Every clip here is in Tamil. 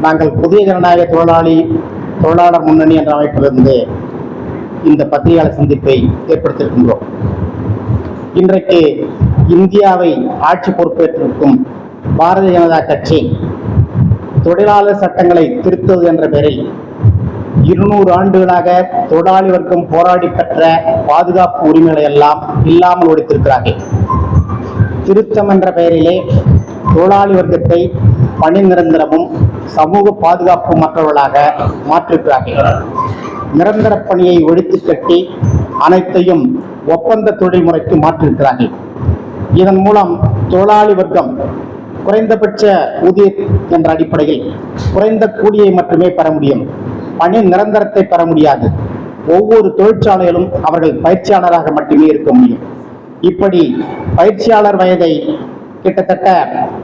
நாங்கள் புதிய ஜனநாயக தொழிலாளர் முன்னணி என்ற அமைப்பிலிருந்து இந்த பத்திரிகையாளர் சந்திப்பை ஏற்படுத்தியிருக்கின்றோம். இன்றைக்கு இந்தியாவை ஆட்சி பொறுப்பேற்றிருக்கும் பாரதிய ஜனதா கட்சி தொழிலாளர் சட்டங்களை திருத்துவது என்ற பெயரில் 200 ஆண்டுகளாக தொழிலாளி வர்க்கம் போராடி பெற்ற பாதுகாப்பு உரிமைகளை எல்லாம் இல்லாமல் ஒழித்திருக்கிறார்கள். திருத்தம் என்ற பெயரிலே தொழிலாளி வர்க்கத்தை பணி நிரந்தரமும் சமூக பாதுகாப்பு மற்றவர்களாக மாற்றிருக்கிறார்கள். நிரந்தர பணியை ஒழித்து கட்டி அனைத்தையும் ஒப்பந்த தொழில் முறைக்கு மாற்றிருக்கிறார்கள். இதன் மூலம் தொழிலாளி வர்க்கம் குறைந்தபட்ச ஊதிய என்ற அடிப்படையில் குறைந்த கூலியை மட்டுமே பெற முடியும், பணி நிரந்தரத்தை பெற முடியாது. ஒவ்வொரு தொழிற்சாலையிலும் அவர்கள் பயிற்சியாளராக மட்டுமே இருக்க முடியும். இப்படி பயிற்சியாளர் வயதை கிட்டத்தட்ட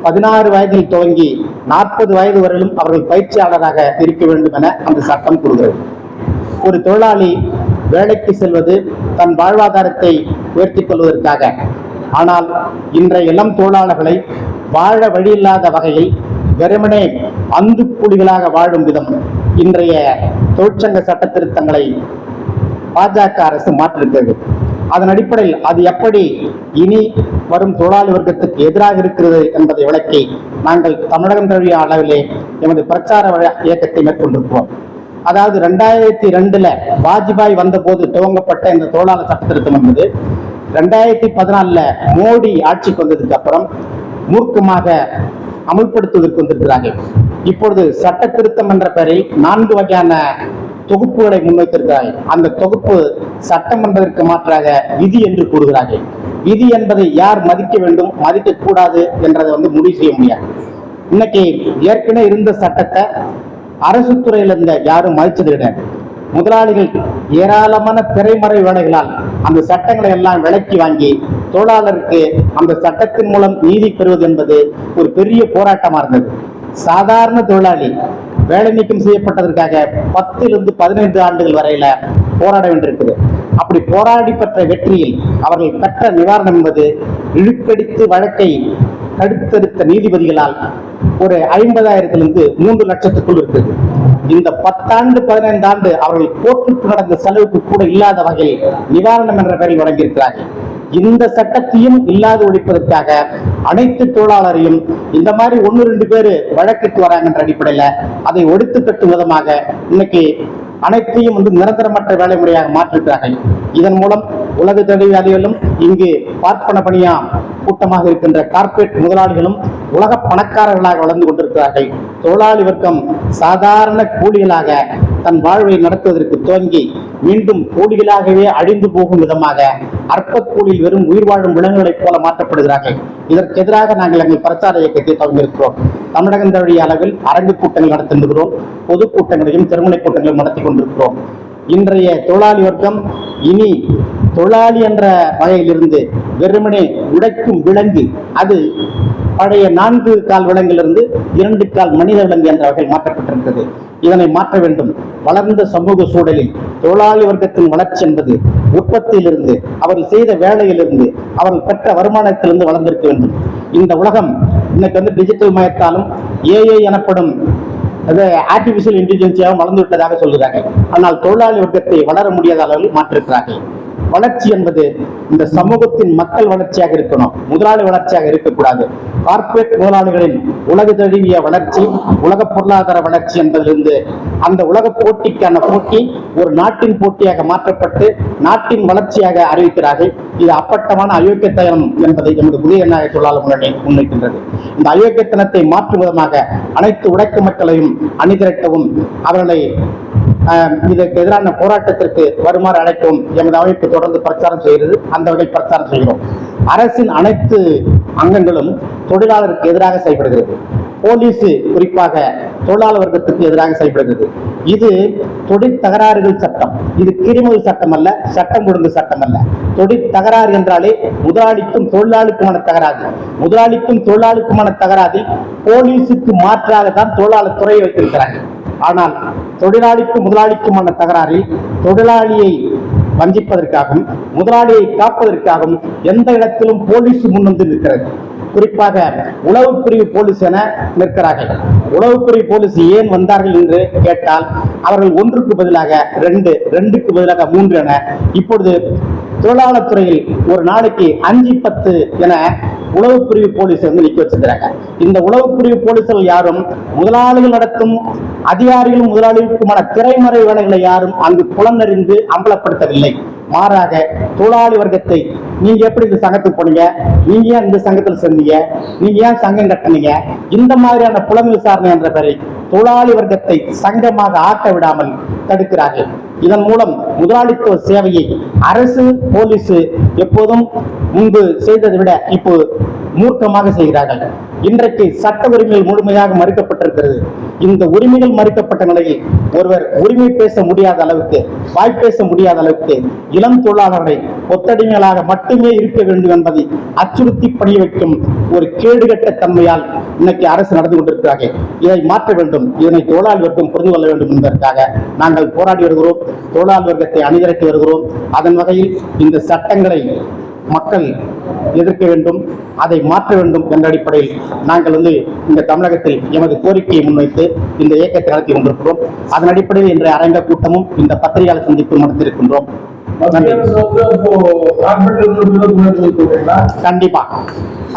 16 வயதில் துவங்கி 40 வயது வரையிலும் அவர்கள் பயிற்சியாளராக இருக்க வேண்டும் என அந்த சட்டம் கூறுகிறது. ஒரு தொழிலாளி வேலைக்கு செல்வது தன் வாழ்வாதாரத்தை உயர்த்திக் கொள்வதற்காக. ஆனால் இன்றைய இளம் தொழிலாளர்களை வாழ வழியில்லாத வகையில் வெறுமனே அந்து கூலிகளாக வாழும் விதம் இன்றைய தொழிற்சங்க சட்ட திருத்தங்களை பாஜக அரசு மாற்றிருக்கிறது. அதன் அடிப்படையில் அது எப்படி இனி வரும் தொழிலாளி வர்க்கத்துக்கு எதிராக இருக்கிறது என்பதை விளக்கி நாங்கள் தமிழகம் தழுவிய அளவிலே எமது பிரச்சார இயக்கத்தை மேற்கொண்டிருக்கிறோம். அதாவது 2002 வாஜ்பாய் வந்தபோது துவங்கப்பட்ட இந்த தொழிலாளர் சட்ட திருத்தம் என்பது 2014 மோடி ஆட்சிக்கு வந்ததுக்கு அப்புறம் மூர்க்கமாக அமல்படுத்துவதற்கு வந்திருக்கிறார்கள். இப்பொழுது சட்ட திருத்தம் என்ற பெயரில் 4 வகையான தொகுப்புகளை முன்வைத்திருக்கிறார்கள். அந்த தொகுப்பு சட்டம் என்பதற்கு மாற்றாக விதி என்று கூறுகிறார்கள். விதி என்பதை யார் மதிக்க வேண்டும், மதிக்க கூடாது என்றதை முடிவு செய்ய முடியாது. இன்னைக்கு ஏற்கனவே இருந்த சட்டத்தை அரசு துறையில் இருந்த யாரும் மதிச்சது கிடையாது. முதலாளிகள் ஏராளமான திரைமறை வேலைகளால் அந்த சட்டங்களை எல்லாம் விலக்கி வாங்கி தொழிலாளருக்கு அந்த சட்டத்தின் மூலம் நீதி பெறுவது என்பது ஒரு பெரிய போராட்டமா இருந்தது. சாதாரண தொழிலாளி வேலை நீக்கம் செய்யப்பட்டதற்காக 10 to 15 ஆண்டுகள் வரையில போராட வேண்டியிருக்குது. அப்படி போராடி பெற்ற வெற்றியில் அவர்கள் பெற்ற நிவாரணம் என்பது இழுக்கடித்து வழக்கை தடுத்தெடுத்த நீதிபதிகளால் ஒரு 50,000 to 3 லட்சத்துக்குள் இருக்குது. இந்த 10 ஆண்டு 15 ஆண்டு அவர்கள் கோர்ட்டுக்கு நடந்த செலவுக்கு கூட இல்லாத வகையில் நிவாரணம் என்ற பெயரில் வழங்கியிருக்கிறார்கள். இந்த சட்டத்தையும் இல்லாது ஒழிப்பதற்காக அனைத்து தொழிலாளரையும் இந்த மாதிரி 1-2 பேர் வழக்குக்கு வராங்க என்ற அடிப்படையில் அதை ஒழித்து கட்டும் விதமாக இன்னைக்கு அனைத்தையும் நிரந்தரமற்ற வேலை முறையாக மாற்றிருக்கிறார்கள். இதன் மூலம் உலக தழுவிய அளவிலும் இங்கு பார்ப்பன பணியா கூட்டமாக இருக்கின்ற கார்ப்பரேட் முதலாளிகளும் உலக பணக்காரர்களாக வளர்ந்து கொண்டிருக்கிறார்கள். தொழிலாளி வர்க்கம் சாதாரண கூலிகளாக தன் வாழ்வை நடத்துவதற்கு துவங்கி மீண்டும் கூலிகளாகவே அழிந்து போகும் விதமாக அற்ப கூலியில் வெறும் உயிர் வாழும் விலங்குகளைப் போல மாற்றப்படுகிறார்கள். இதற்கு எதிராக நாங்கள் எங்கள் பிரச்சார இயக்கத்தை தொடங்கியிருக்கிறோம். தமிழகம் தழுவிய அளவில் அரங்கு கூட்டங்கள் நடத்துகின்றோம், பொதுக்கூட்டங்களையும் திருமண கூட்டங்களையும் நடத்தி கொண்டிருக்கிறோம். இன்றைய தொழிலாளி வர்க்கம் இனி தொழிலாளி என்ற வகையிலிருந்து வெறுமனே உடைக்கும் விலங்கு, அது பழைய 4 கால் விலங்கிலிருந்து 2 கால் மனித விலங்கு என்ற வகையில் மாற்றப்பட்டிருக்கிறது. இதனை மாற்ற வேண்டும். வளர்ந்த சமூக சூழலில் தொழிலாளி வர்க்கத்தின் வளர்ச்சி என்பது உற்பத்தியிலிருந்து, அவர்கள் செய்த வேலையிலிருந்து, அவர்கள் பெற்ற வருமானத்திலிருந்து வளர்ந்திருக்க வேண்டும். இந்த உலகம் இன்னைக்கு டிஜிட்டல் மயத்தாலும் ஏஐ எனப்படும் ஆர்டிபிஷியல் இன்டெலிஜென்ஸியாகவும் வளர்ந்து விட்டதாக சொல்கிறார்கள். ஆனால் தொழிலாளி வர்க்கத்தை வளர முடியாத அளவில் மாற்றிருக்கிறார்கள். வளர்ச்சி என்பது இந்த சமூகத்தின் மக்கள் வளர்ச்சியாக இருக்கணும், முதலாளி வளர்ச்சியாக இருக்கக்கூடாது. கார்ப்பரேட் முதலாளிகளின் உலக தழுவிய வளர்ச்சி, உலக பொருளாதார வளர்ச்சி என்பதிலிருந்து அந்த உலக போட்டிக்கான போட்டி ஒரு நாட்டின் போட்டியாக மாற்றப்பட்டு நாட்டின் வளர்ச்சியாக அறிவிக்கிறார்கள். இது அப்பட்டமான அயோக்கியத்தனம் என்பதை எமது புதிய ஜனநாயக தொழிலாளர் முன்னணி முன்வைக்கின்றது. இந்த அயோக்கியத்தனத்தை மாற்றும் விதமாக அனைத்து உடைக்க மக்களையும் அணிதிரட்டவும் அவர்களை இதற்கு எதிரான போராட்டத்திற்கு வருமாறு அழைக்கவும் எமது அமைப்பு தொடர்ந்து பிரச்சாரம் செய்கிறது. அந்த வகையில் பிரச்சாரம் செய்கிறோம். அரசின் அனைத்து அங்கங்களும் தொழிலாளருக்கு எதிராக செயல்படுகிறது. போலீஸ் குறிப்பாக தொழிலாளர் வர்க்கத்துக்கு எதிராக செயல்படுகிறது. இது தொழில் தகராறுகள் சட்டம், இது கிரிமினல் சட்டம் அல்ல, சட்டம் ஒழுங்கு சட்டம் அல்ல. தொழில் தகராறு என்றாலே முதலாளிக்கும் தொழிலாளிக்குமான தகராறு. முதலாளிக்கும் தொழிலாளிக்குமான தகராறில் போலீஸுக்கு மாற்றாக தான் தொழிலாளர் துறையை வைத்திருக்கிறார்கள். ஆனால் தொழிலாளிக்கும் முதலாளிக்குமான தகராறில் தொழிலாளியை வஞ்சிப்பதற்காகவும் முதலாளியை காப்பதற்காகவும் எந்த இடத்திலும் போலீஸ் முன்வந்து நிற்கிறது. குறிப்பாக உளவு பிரிவு போலீஸ் என நிற்கிறார்கள். உளவு பிரிவு போலீஸ் ஏன் வந்தார்கள் என்று கேட்டால், அவர்கள் ஒன்றுக்கு பதிலாக 2, 2க்கு பதிலாக 3 என இப்பொழுது தொழிலாளர் துறையில் ஒரு நாளைக்கு 5, 10 என உளவு பிரிவு போலீஸ் நிக்க வச்சிருக்கிறாங்க. இந்த உளவு பிரிவு போலீஸ்கள் யாரும் முதலாளிகள் நடத்தும் அதிகாரிகளும் முதலாளிகளுக்குமான திரைமறை வேலைகளை யாரும் அங்கு புலனறிந்து அம்பலப்படுத்தவில்லை. மாறாக தொழிலாளி வர்க்கத்தை, நீங்க எப்படி இந்த சங்கத்துக்கு போனீங்க, நீங்க ஏன் இந்த சங்கத்தில் சேர்ந்தீங்க, நீங்க ஏன் சங்கம் கட்டினீங்க, இந்த மாதிரியான புலன் விசாரணை என்ற பெயரில் தொழிலாளி வர்க்கத்தை சங்கமாக ஆக்க விடாமல் தடுக்கிறார்கள். இதன் மூலம் முதலாளித்துவ சேவையை அரசு போலீஸ் எப்போதும் முன்பு செய்ததை விட இப்போ மூர்க்கமாக செய்கிறார்கள். இன்றைக்கு சட்ட உரிமைகள் முழுமையாக மறுக்கப்பட்டிருக்கிறது. இந்த உரிமைகள் மறுக்கப்பட்ட நிலையில் ஒருவர் உரிமை பேச முடியாத அளவுக்கு, வாய்ப்பேச முடியாத அளவுக்கு இளம் தொழிலாளர்களை ஒத்தடிமைகளாக மட்டுமே இருக்க வேண்டும் என்பதை அச்சுறுத்தி பணிய வைக்கும் ஒரு கேடுகட்ட தன்மையால் இன்னைக்கு அரசு நடந்து கொண்டிருக்கிறார்கள். இதை மாற்ற வேண்டும். இதனை தொழிலாளி வர்க்கம் புரிந்து கொள்ள வேண்டும் என்பதற்காக நாங்கள் போராடி வருகிறோம். தொழிலாளி வர்க்கத்தை அணிதிரட்டி வருகிறோம். அதன் வகையில் இந்த சட்டங்களை மக்கள் எதிர்க்க வேண்டும், அதை மாற்ற வேண்டும் என்ற அடிப்படையில் நாங்கள் இந்த தமிழகத்தில் எமது கோரிக்கையை முன்வைத்து இந்த இயக்கத்தை நடத்தி கொண்டிருக்கிறோம். அதன் அடிப்படையில் இன்றைய அரங்க கூட்டமும் இந்த பத்திரிகையாளர் சந்திப்பு நடத்தியிருக்கின்றோம். கண்டிப்பா,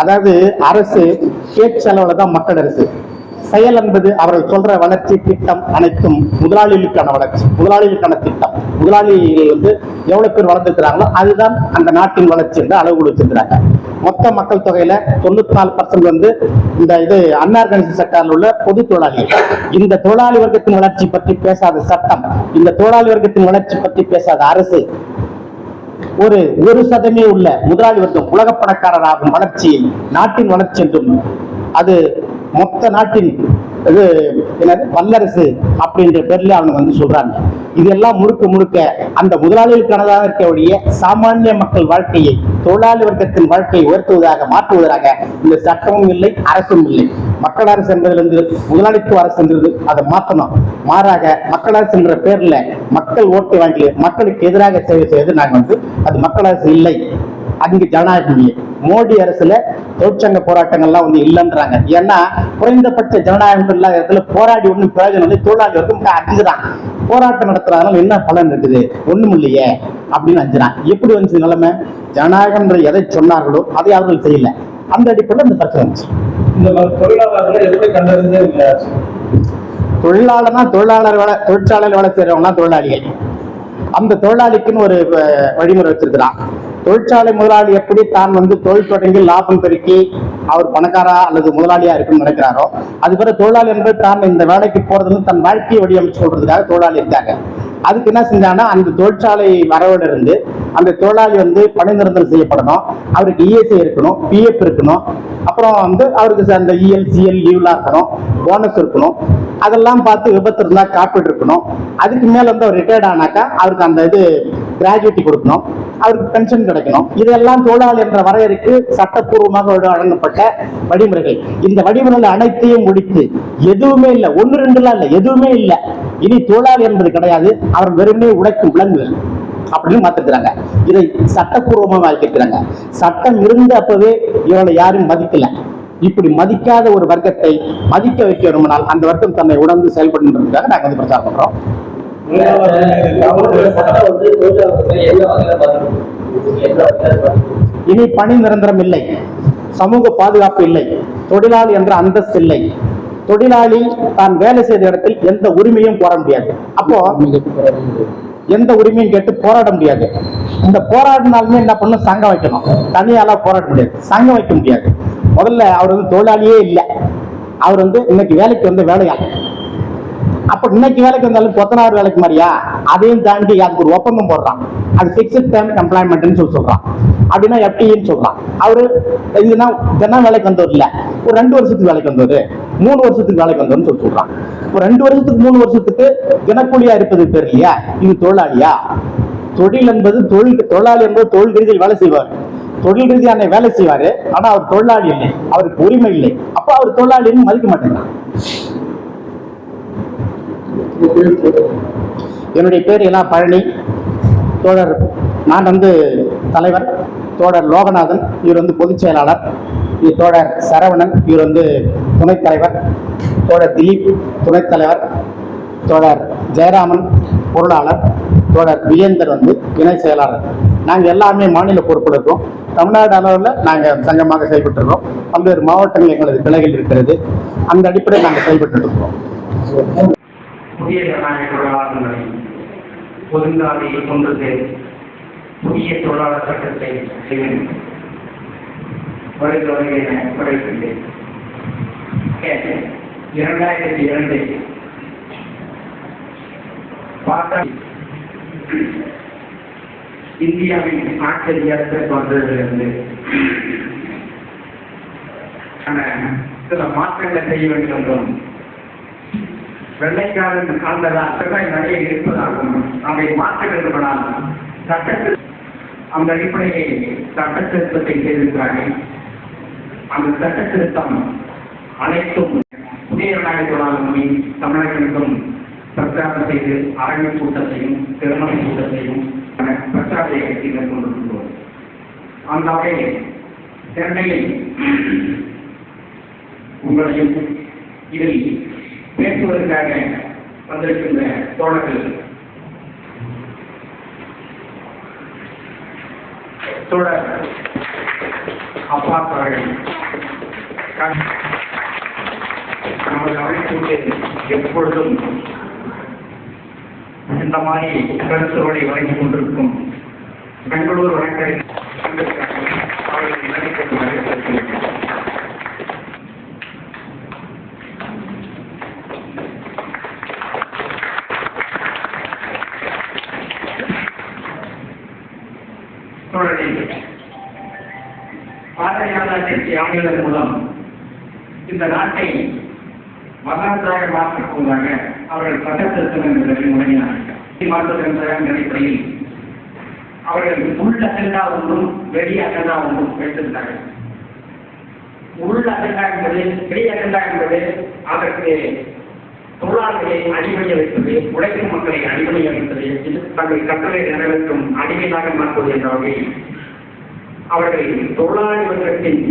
அதாவது அரசு பேச்சளவுல தான் மக்கள் அரசு, செயல் என்பது அவர்கள் சொல்ற வளர்ச்சி திட்டம் அனைத்தும் முதலாளிகளுக்கான வளர்ச்சி, முதலாளிகளுக்கான திட்டம். முதலாளிகள் எவ்வளவு பேர் வளர்ந்துருக்கிறாங்களோ அதுதான் அந்த நாட்டின் வளர்ச்சி என்று அளவு கொடுத்திருக்கிறாங்க. மொத்த மக்கள் தொகையில 94% இந்த அன்ஆர்கனைஸ்டு செக்டாரில் உள்ள பொது தொழிலாளிகள். இந்த தொழிலாளி வர்க்கத்தின் வளர்ச்சி பற்றி பேசாத சட்டம், இந்த தொழிலாளி வர்க்கத்தின் வளர்ச்சி பற்றி பேசாத அரசு, ஒரு 1% உள்ள முதலாளி வர்க்கம் உலக பணக்காரராகும் வளர்ச்சியை நாட்டின் வளர்ச்சி என்றும், அது மொத்த நாட்டின் வல்லரசு அப்படின்ற பேர்ல அவங்க சொல்றாங்க. இதெல்லாம் முழுக்க முழுக்க அந்த முதலாளிகளுக்கானதாக இருக்கக்கூடிய சாமானிய மக்கள் வாழ்க்கையை, தொழிலாளி வர்க்கத்தின் வாழ்க்கையை உயர்த்துவதாக, மாற்றுவதாக இந்த சட்டமும் இல்லை, அரசும் இல்லை. மக்கள் அரசு என்பதிலிருந்து முதலாளித்துவ அரசு என்றது அதை மாற்றணும். மாறாக மக்கள் அரசு என்ற பேர்ல மக்கள் ஓட்டு வாங்கி மக்களுக்கு எதிராக சேவை செய்வது நாங்கள் அது மக்கள் அரசு இல்லை, அங்கு ஜனநாயகம் இல்லை. மோடி அரசுல தொழிற்சங்க போராட்டங்கள்லாம் இல்லைன்றாங்க. ஏன்னா குறைந்தபட்ச ஜனநாயகம் இல்லாத இடத்துல போராடி ஒன்றும் பிரயோஜனம் இல்லை. தொழிலாளி வரைக்கும் அஞ்சுறான். போராட்டம் நடத்துறதுனால என்ன பலன் இருக்குது, ஒண்ணும் இல்லையே அப்படின்னு அஞ்சுறான். எப்படி வந்து நிலைமை? ஜனநாயகம் எதை சொன்னார்களோ அதை அவர்கள் செய்யல. அந்த அடிப்படையில் இந்த பிரச்சனை வந்துச்சு. இந்த தொழிலாளர்களை எப்படி கண்டறிந்து தொழிலாளர்னா தொழிற்சாலையில் வேலை செய்யறவங்க தொழிலாளிகள். அந்த தொழிலாளிக்குன்னு ஒரு வழிமுறை வச்சிருக்கிறான். தொழிற்சாலை முதலாளி எப்படி தான் தொழில் தொடங்கி லாபம் பெருக்கி அவர் பணக்காரா அல்லது முதலாளியா இருக்குன்னு நினைக்கிறாரோ, அது பிற தொழிலாளி என்பது தான் இந்த வேலைக்கு போறதுன்னு தன் வாழ்க்கையை வடிவமைச்சு கொள்றதுக்காக தொழிலாளி இருக்காங்க. அதுக்கு என்ன செஞ்சாங்கன்னா, அந்த தொழிற்சாலை வரவுல இருந்து அந்த தொழிலாளி பணி நிரந்தரம் செய்யப்படணும், அவருக்கு இஎஸ்ஐ இருக்கணும், பிஎஃப் இருக்கணும், அப்புறம் அவருக்கு அந்த இஎல்சிஎல் லீவ்லாம் இருக்கணும், போனஸ் இருக்கணும், அதெல்லாம் பார்த்து விபத்து இருந்தா காப்பீடு இருக்கணும். அதுக்கு மேல அவர் ரிட்டையர்ட் ஆனாக்கா அவருக்கு அந்த கிராஜுவிட்டி கொடுக்கணும், அவருக்கு பென்ஷன் கிடைக்கணும். இதெல்லாம் தொழிலாளி என்ற வரையறைக்கு சட்டப்பூர்வமாக வழங்கப்பட்ட வழிமுறைகள். இந்த வழிமுறைகள் அனைத்தையும் முடித்து எதுவுமே இல்லை, 1, 2 இல்லை, எதுவுமே இல்லை. இனி தொழிலாளி என்பது கிடையாது, அவர் வெறுமனே உழைக்கும் விலங்குகள் அப்படின்னு மாத்திருக்கிறாங்க. இதை சட்டப்பூர்வமாக ஆக்கியிருக்கிறாங்க. சட்டம் இருந்து அப்பவே இவங்களை யாரும் மதிக்கல. இப்படி மதிக்காத ஒரு வர்க்கத்தை மதிக்க வைக்க விரும்பினால் அந்த வர்க்கம் தன்னை உணர்ந்து செயல்படுன்றதுக்காக நாங்கள் பிரச்சாரம் பண்றோம். இனி பணி நிரந்தரம் இல்லை, சமூக பாதுகாப்பு இல்லை, தொழிலாளி என்ற அந்தஸ்து இல்லை. தொழிலாளி தான் வேலை செய்த இடத்தில் எந்த உரிமையும் கோர முடியாது. அப்போ எந்த உரிமையும் கேட்டு போராட முடியாது. இந்த போராடினாலுமே என்ன பண்ணணும், சங்கம் வைக்கணும். தனியால போராட முடியாது, சங்கம் வைக்க முடியாது. முதல்ல அவர் தொழிலாளியே இல்லை, அவர் இன்னைக்கு வேலைக்கு வேலையாள். அப்ப இன்னைக்கு வேலைக்கு வந்தாலும் கொத்தனார் வேலைக்கு மாதிரியா, அதையும் தாண்டி அதுக்கு ஒரு ஒப்பந்தம் போடுறான். அது பிக்ஸ்ட் டைம் எம்ப்ளாய்மெண்ட்னு சொல்றான். அப்படின்னா எஃப்டின்னு சொல்றான். அவரு இதுனா தினம் வேலைக்கு வந்தவர் இல்ல, ஒரு 2 வருஷத்துக்கு வேலைக்கு வந்தவர், 3 வருஷத்துக்கு வேலைக்கு வந்தவர்னு சொல்றான். ஒரு 2 வருஷத்துக்கு 3 வருஷத்துக்கு தினக்கூலியா இருப்பது பேர் இல்லையா, இது தொழிலாளியா? தொழில் என்பது தொழிலாளி என்பது தொழில் ரீதியில் வேலை செய்வார், தொழில் ரீதியான வேலை செய்வாரு. ஆனா அவர் தொழிலாளி இல்லை, அவருக்கு உரிமை இல்லை. அப்ப அவர் தொழிலாளின்னு மதிக்க மாட்டேங்கிறான். என்னுடைய பேர் எல்லாம் பழனி. தோழர் நான் தலைவர், தோழர் லோகநாதன் இவர் பொதுச் செயலாளர், தோழர் சரவணன் இவர் துணைத் தலைவர், தோழர் திலீப் துணைத் தலைவர், தோழர் ஜெயராமன் பொருளாளர், தோழர் விஜேந்தர் இணை செயலாளர். நாங்கள் எல்லாமே மாநில பொறுப்பில் இருக்கோம். தமிழ்நாடு அளவில் நாங்கள் சங்கமாக செயல்பட்டு இருக்கோம். பல்வேறு மாவட்டங்கள் எங்களது கிளைகள் இருக்கிறது. அந்த அடிப்படையில் நாங்கள் செயல்பட்டு இருக்கிறோம். புதிய ஜனநாயக தொழிலாளர்களை ஒதுங்காதையை கொண்டது புதிய தொழிலாளர் சட்டத்தை வருகிறது என குறைக்கின்றேன். 2002 இந்தியாவின் ஆட்சியரசர் வந்ததிலிருந்து சில மாற்றங்களை செய்ய வேண்டும் என்றும் வெள்ளைக்காரன் அந்த அசகாய் நிறைய இருப்பதாகவும் அவை மாற்ற வேண்டுமானால் சட்டத்தில் அந்த அடிப்படையை சட்ட திருத்தத்தை செய்திருக்கிறார்கள். அந்த சட்ட திருத்தம் அனைத்தும் புதிய ஜனநாயக தொழிலாளர்களின் தமிழகத்திற்கும் பிரச்சாரம் செய்து அரங்கு கூட்டத்தையும் திருமண கூட்டத்தையும் பிரச்சார இயக்கத்தை மேற்கொண்டிருக்கிறோம். அந்த வகையில் சென்னையில் உங்களையும் இதில் பேசுவதற்காக வந்திருக்கின்ற தோழர்கள் தோழர் அப்பாஸ் அவர்கள் நமது அமைப்புக்கு எப்பொழுதும் இந்த மாதிரி கருத்துக்களை வழங்கிக் கொண்டிருக்கும் பெங்களூர் வழக்கறிஞர் அவர்கள் நினைக்கிறது. பாரதிய ஆணையர் மூலம் இந்த நாட்டை வரலாற்றாக மாற்றப்போவதாக அவர்கள் சட்டத்திருத்தம் என்ற முறையினார்கள் மாற்றத்தின் அடிப்படையில் அவர்கள் உள் அஜெண்டா ஒன்றும் வெளி அஜெண்டா ஒன்றும் வைத்திருந்தார்கள். உள் அஜெண்டா என்பது வெளி அஜெண்டா என்பது அதற்கு தொழிலாளர்களை அடிமைய வைப்பது, உழைக்கும் மக்களை அடிமைய வைப்பது, தங்கள் கட்டளை நிறைவேற்றும் அடிமையாக மாற்றுவது என்ற வகையில் அவர்கள் தொழிலாளி வர்க்கத்தின்